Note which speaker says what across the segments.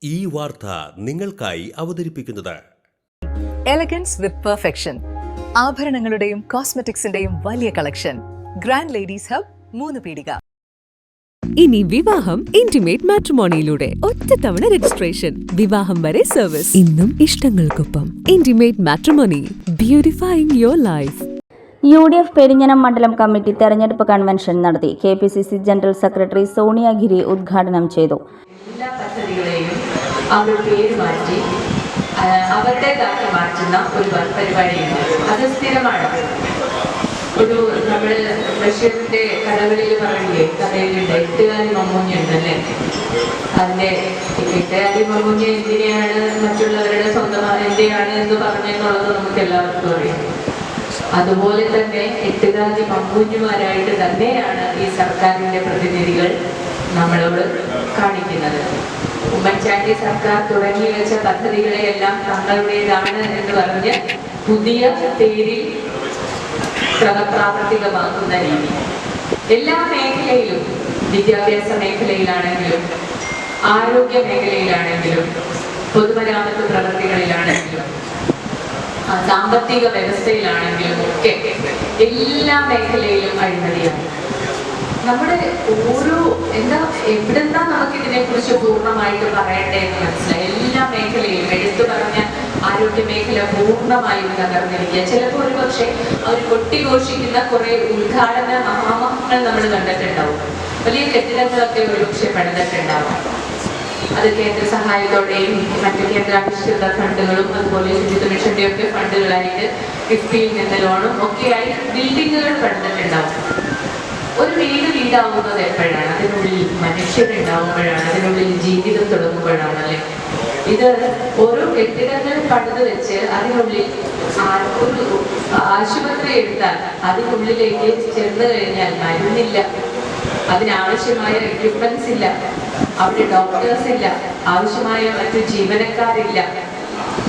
Speaker 1: ഈ വാർത്ത നിങ്ങൾക്കായി അവതരിപ്പിക്കുന്നത്
Speaker 2: എലഗൻസ് വിത്ത് പെർഫെക്ഷൻ. ആഭരണങ്ങളുടെയും കോസ്മെറ്റിക്സിന്റെയും വലിയ കളക്ഷൻ. ഗ്രാൻഡ് ലേഡീസ് ഹബ്, 3 പീടിക.
Speaker 3: ഇനി വിവാഹം ഇന്റിമേറ്റ് മാട്രിമോണിയിലൂടെ ഒറ്റത്തവണ രജിസ്ട്രേഷൻ, വിവാഹം വരെ സർവീസ്. ഇന്നും ഇഷ്ടങ്ങൾക്കൊപ്പം intimate matrimony, beautifying your life.
Speaker 4: UDF Perinjanam മണ്ഡലം കമ്മിറ്റി തെരഞ്ഞെടുപ്പ് കൺവെൻഷൻ നടത്തി. KPCC general secretary Sonia Giri ഉദ്ഘാടനം ചെയ്തു.
Speaker 5: എല്ലാ പദ്ധതികളെയും അവരുടെ പേര് മാറ്റി അവരുടേതാക്കി മാറ്റുന്ന ഒരു പരിപാടിയുണ്ട്. അത് സ്ഥിരമാണ്. ഒരു നമ്മൾ ബഷീറിന്റെ കഥകളിൽ പറയില്ലേ, കഥയിലുണ്ട് എട്ടുകാലി മമ്മൂഞ്ഞ ഉണ്ടല്ലേ. അതിന്റെ എട്ടുകാലി മമ്മൂഞ്ഞ എന്തിനെയാണ് മറ്റുള്ളവരുടെ സ്വന്തമായി എന്തിനാണ് എന്ന് പറഞ്ഞെന്നുള്ളത് നമുക്ക് എല്ലാവർക്കും അറിയാം. അതുപോലെ തന്നെ എട്ടുകാലി മമ്മൂഞ്ഞുമാരായിട്ട് തന്നെയാണ് ഈ സർക്കാരിന്റെ പ്രതിനിധികൾ നമ്മളോട് കാണിക്കുന്നത്. ഉമ്മൻചാണ്ടി സർക്കാർ തുടങ്ങി വെച്ച പദ്ധതികളെയെല്ലാം തങ്ങളുടേതാണ് എന്ന് പറഞ്ഞ് പുതിയ പേരിൽ പ്രാവർത്തികമാക്കുന്ന രീതി എല്ലാ മേഖലയിലും, വിദ്യാഭ്യാസ മേഖലയിലാണെങ്കിലും ആരോഗ്യ മേഖലയിലാണെങ്കിലും പൊതുമരാമത്ത് പ്രവൃത്തികളിലാണെങ്കിലും സാമ്പത്തിക വ്യവസ്ഥയിലാണെങ്കിലും ഒക്കെ എല്ലാ മേഖലയിലും അഴിമതിയാണ്. നമ്മുടെ ഓരോ എവിടെന്നാ നമുക്ക് ഇതിനെക്കുറിച്ച് പൂർണ്ണമായിട്ട് പറയണ്ടേന്ന് മനസ്സിലായി. എല്ലാ മേഖലയിലും എടുത്തു പറഞ്ഞ ആരോഗ്യ മേഖല പൂർണ്ണമായും തകർന്നിരിക്കുക. ചിലപ്പോൾ ഒരു പക്ഷേ അവർ കൊട്ടിഘോഷിക്കുന്ന കുറെ ഉദ്ഘാടന മഹാമഹങ്ങൾ നമ്മൾ കണ്ടിട്ടുണ്ടാവും. വലിയ കെട്ടിടങ്ങളൊക്കെ ഒരു പക്ഷെ പണിതിട്ടുണ്ടാവും. അത് കേന്ദ്ര സഹായത്തോടെയും മറ്റു കേന്ദ്രാധിഷ്ഠിത ഫണ്ടുകളും അതുപോലെ ശുചിത്വ മിഷന്റെ ഒക്കെ ഫണ്ടുകളായിട്ട് കിഫ്ബിയിൽ നിന്ന് ലോണും ഒക്കെയായി ബിൽഡിങ്ങുകൾ പണിതിട്ടുണ്ടാവും. ഒരു വീടാവുന്നത് എപ്പോഴാണ്? അതിനുള്ളിൽ മനുഷ്യരുണ്ടാവുമ്പോഴാണ്, അതിനുള്ളിൽ ജീവിതം തുടങ്ങുമ്പോഴാണ് അല്ലേ. ഇത് ഓരോ കെട്ടിടങ്ങൾ പണിത് വെച്ച് അതിനുള്ളിൽ ഒരു ആശുപത്രി എടുത്താൽ അതിനുള്ളിലേക്ക് ചെന്ന് കഴിഞ്ഞാൽ മരുന്നില്ല, അതിനാവശ്യമായ എക്യുപ്മെന്റ്സ് ഇല്ല, അവിടെ ഡോക്ടേഴ്സ് ഇല്ല, ആവശ്യമായ മറ്റു ജീവനക്കാരില്ല.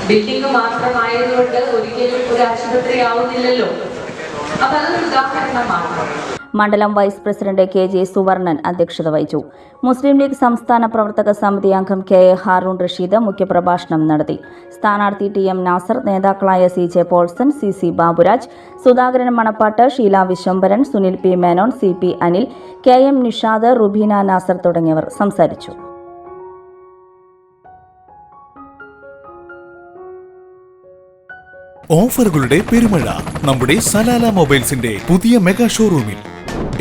Speaker 5: ബിൽഡിംഗ് മാത്രമായതുകൊണ്ട് ഒരിക്കലും ഒരു ആശുപത്രി ആവുന്നില്ലല്ലോ. അപ്പൊ അതൊരു ഉദാഹരണം മാത്രം.
Speaker 4: മണ്ഡലം വൈസ് പ്രസിഡന്റ് KG സുവർണൻ അധ്യക്ഷത വഹിച്ചു. മുസ്ലിം ലീഗ് സംസ്ഥാന പ്രവർത്തക സമിതി അംഗം KA ഹാറൂൺ റഷീദ് മുഖ്യപ്രഭാഷണം നടത്തി. സ്ഥാനാർത്ഥി TM നാസർ, നേതാക്കളായ CJ Paulson, CC Baburaj, Sudhakaran Manappattu, Sheela Vishwambharan, Sunil P Menon, CP Anil, KM Nishad, Rubina Nasar തുടങ്ങിയവർ സംസാരിച്ചു.
Speaker 6: ഓഫറുകളുടെ പെരുമഴ നമ്മുടെ സലാല മൊബൈൽസിന്റെ പുതിയ മെഗാ ഷോറൂമിൽ.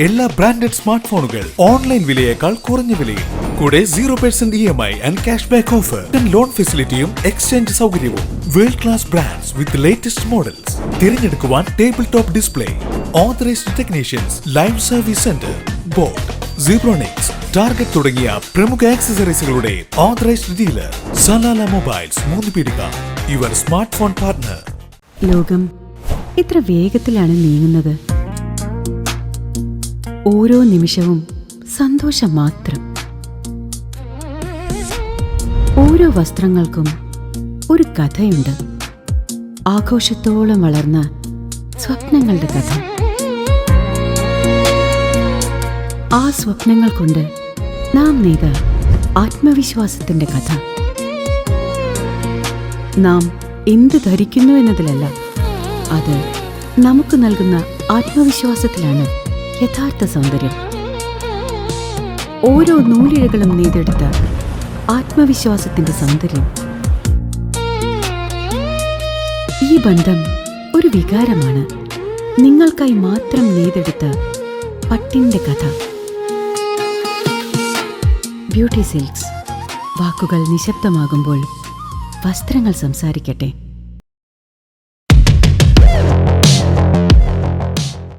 Speaker 6: എല്ലാ ബ്രാൻഡഡ് സ്മാർട്ട് ഫോണുകൾ ഓൺലൈൻ വിലയേക്കാൾ കുറഞ്ഞ വിലയിൽ, കൂടെ 0% EMI and cash back offer, loan ഫെസിലിറ്റിയും എക്സ്ചേഞ്ച് സൗകര്യവും. World class brands with latest models. തിരഞ്ഞെടുക്കുവാൻ table top display, authorised technicians, live service centre, boat, Zebronics, Target തുടങ്ങിയ പ്രമുഖ ആക്സസറീസുകളുടെ ഓതറൈസ്ഡ് ഡീലർ. സലാല മൊബൈൽസ്, 3 പീടിക, യുവർ സ്മാർട്ട് ഫോൺ പാർട്ട്ണർ.
Speaker 3: ലോകം ഇത്ര വേഗത്തിലാണ് നീങ്ങുന്നത്. ഓരോ നിമിഷവും സന്തോഷം മാത്രം. ഓരോ വസ്ത്രങ്ങൾക്കും ഒരു കഥയുണ്ട്. ആഘോഷത്തോളം വളർന്ന സ്വപ്നങ്ങളുടെ കഥ. ആ സ്വപ്നങ്ങൾ കൊണ്ട് നാം നെയ്ത ആത്മവിശ്വാസത്തിന്റെ കഥ. നാം എന്ത് ധരിക്കുന്നു എന്നതിലല്ല, അത് നമുക്ക് നൽകുന്ന ആത്മവിശ്വാസത്തിലാണ് യഥാർത്ഥ സൗന്ദര്യം. ഓരോ നൂലിഴകളും നെയ്തെടുത്ത ആത്മവിശ്വാസത്തിന്റെ സൗന്ദര്യം. ഈ ബന്ധം ഒരു വികാരമാണ്. നിങ്ങൾക്കായി മാത്രം നെയ്തെടുത്ത പട്ടിന്റെ കഥ. Beauty silks. വാക്കുകൾ നിശബ്ദമാകുമ്പോൾ വസ്ത്രങ്ങൾ സംസാരിക്കട്ടെ.